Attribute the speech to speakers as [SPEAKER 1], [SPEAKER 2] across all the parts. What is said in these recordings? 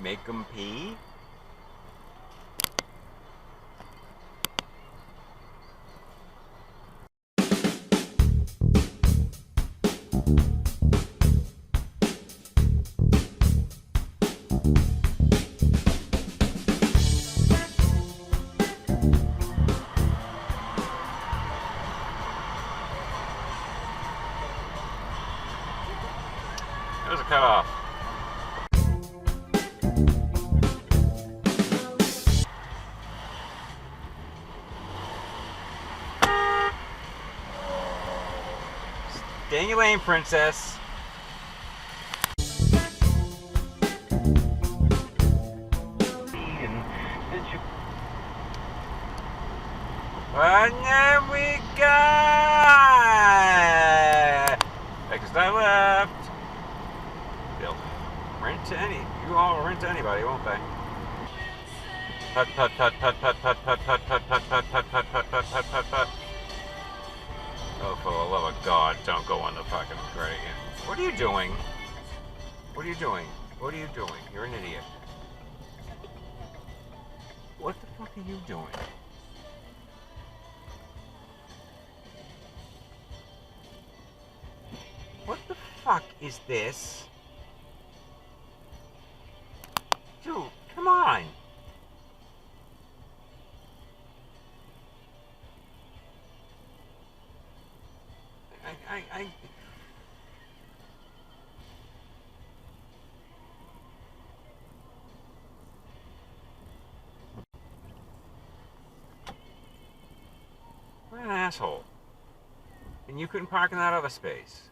[SPEAKER 1] Make them pee? There's a cutoff. Stay in your lane, princess. And then we got exit left. They'll rent to you all rent to anybody, won't they? Tut tut tut tut tut tut tut tut tut tut tut tut tut tut tut tut tut tut. Oh, for the love of God, don't go on the fucking gradient. What are you doing? What are you doing? What are you doing? You're an idiot. What the fuck are you doing? What the fuck is this? Dude, come on. What an asshole. And you couldn't park in that other space.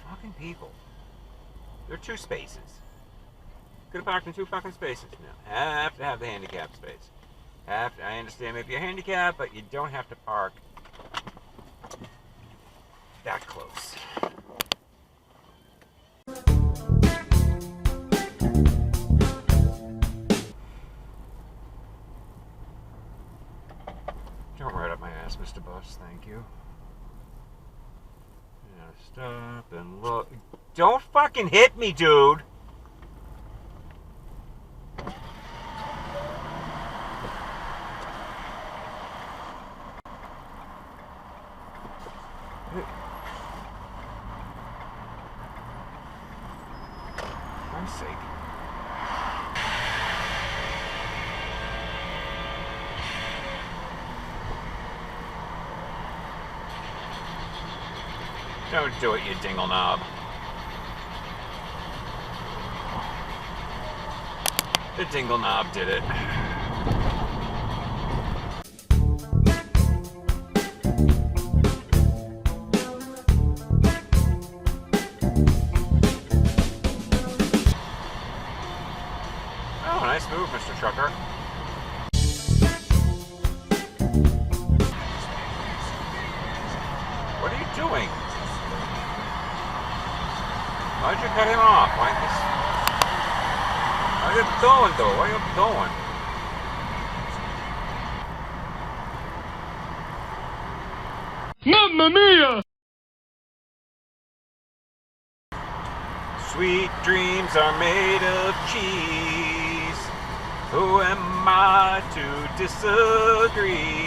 [SPEAKER 1] Fucking people. There are 2 spaces. Could have parked in 2 fucking spaces now. Have to have the handicap space. I understand maybe you're handicapped, but you don't have to park that close. Don't right up my ass, Mr. Bus. Thank you. Yeah, stop and look. Don't fucking hit me, dude! For Christ's sake. Don't do it, you dingle knob. The dingle knob did it. Oh, nice move, Mr. Trucker. What are you doing? Why'd you cut him off? What are you doing, though? What are you doing?
[SPEAKER 2] Mamma mia!
[SPEAKER 1] Sweet dreams are made of cheese. Who am I to disagree?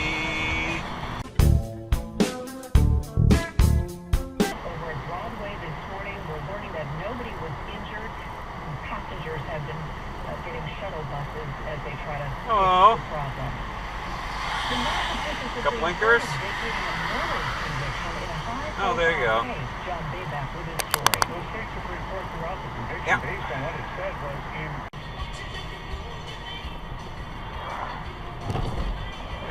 [SPEAKER 3] Have been getting shuttle buses as they try to
[SPEAKER 1] Hello.
[SPEAKER 3] the problem.
[SPEAKER 1] Got blinkers? Oh, there you go.
[SPEAKER 3] John Bayback with his story. We'll take the report throughout the conviction based on what it said was in.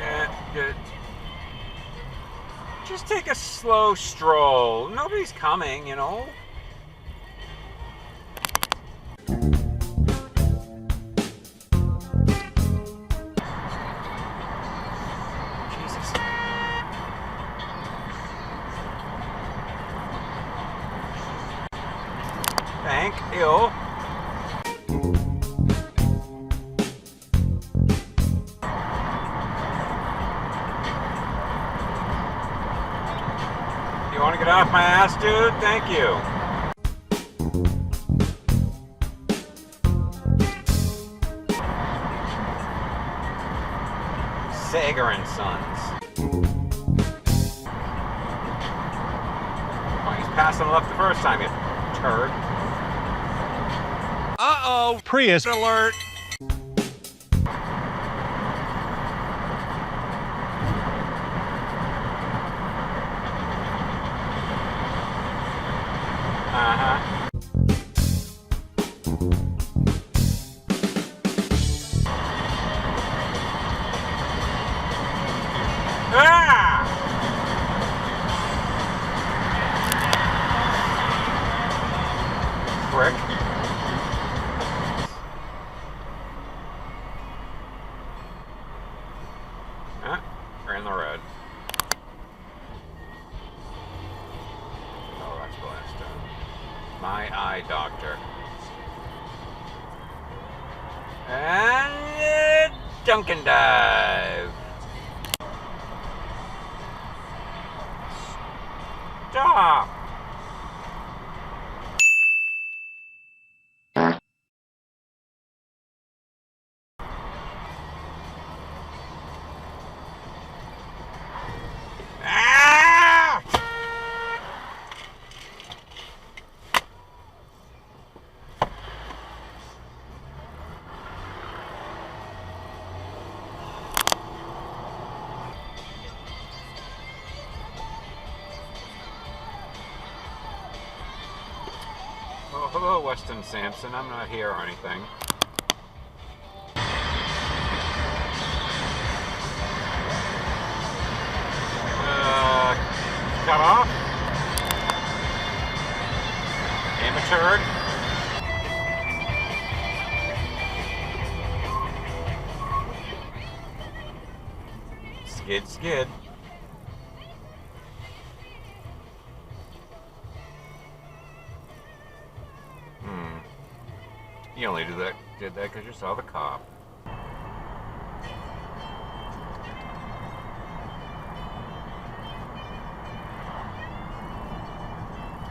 [SPEAKER 1] Yeah, good. Just take a slow stroll. Nobody's coming, you know. Thank you. You want to get off my ass, dude? Thank you. Sager and Sons. Oh, he's passing left the first time, you turd. Uh-oh!
[SPEAKER 3] Prius
[SPEAKER 1] Alert! Uh-huh. Ah! Frick. We're in the red. Oh, that's Gladstone. My eye doctor. And Dunkin' dive. Stop. Ah! Oh, hello, Weston Sampson. I'm not here or anything. Cut off. Amateur. Skid, skid. You only did that because you saw the cop.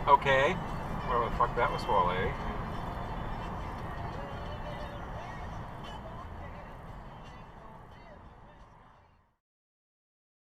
[SPEAKER 1] Okay. Whatever the fuck that was for, lady.